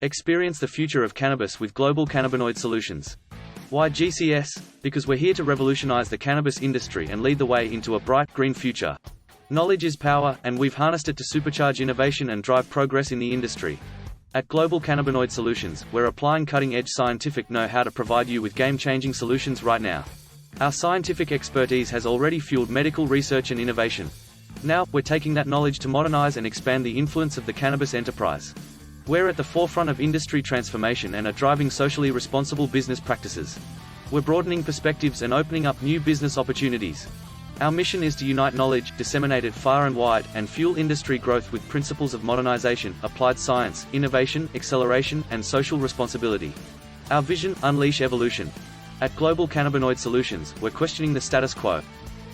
Experience the future of cannabis with Global Cannabinoid Solutions. Why GCS? Because we're here to revolutionize the cannabis industry and lead the way into a bright, green future. Knowledge is power, and we've harnessed it to supercharge innovation and drive progress in the industry. At Global Cannabinoid Solutions, we're applying cutting-edge scientific know-how to provide you with game-changing solutions right now. Our scientific expertise has already fueled medical research and innovation. Now, we're taking that knowledge to modernize and expand the influence of the cannabis enterprise. We're at the forefront of industry transformation and are driving socially responsible business practices. We're broadening perspectives and opening up new business opportunities. Our mission is to unite knowledge, disseminate it far and wide, and fuel industry growth with principles of modernization, applied science, innovation, acceleration, and social responsibility. Our vision: unleash evolution. At Global Cannabinoid Solutions, we're questioning the status quo.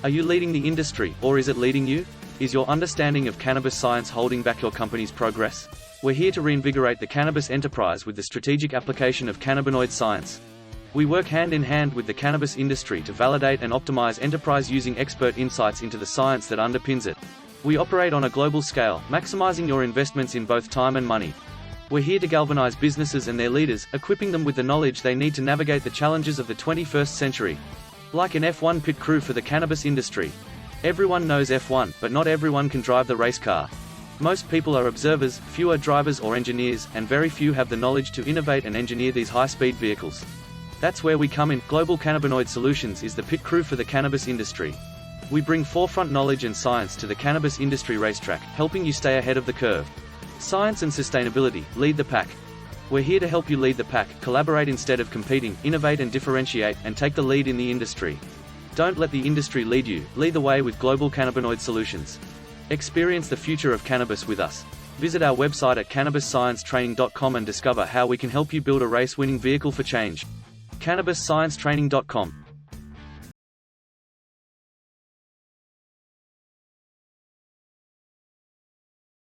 Are you leading the industry, or is it leading you? Is your understanding of cannabis science holding back your company's progress? We're here to reinvigorate the cannabis enterprise with the strategic application of cannabinoid science. We work hand in hand with the cannabis industry to validate and optimize enterprise using expert insights into the science that underpins it. We operate on a global scale, maximizing your investments in both time and money. We're here to galvanize businesses and their leaders, equipping them with the knowledge they need to navigate the challenges of the 21st century. Like an F1 pit crew for the cannabis industry. Everyone knows F1, but not everyone can drive the race car. Most people are observers, fewer drivers or engineers, and very few have the knowledge to innovate and engineer these high-speed vehicles. That's where we come in. Global Cannabinoid Solutions is the pit crew for the cannabis industry. We bring forefront knowledge and science to the cannabis industry racetrack, helping you stay ahead of the curve. Science and sustainability: lead the pack. We're here to help you lead the pack, collaborate instead of competing, innovate and differentiate, and take the lead in the industry. Don't let the industry lead you, lead the way with Global Cannabinoid Solutions. Experience the future of cannabis with us. Visit our website at cannabissciencetraining.com and discover how we can help you build a race-winning vehicle for change. cannabiссciencetraining.com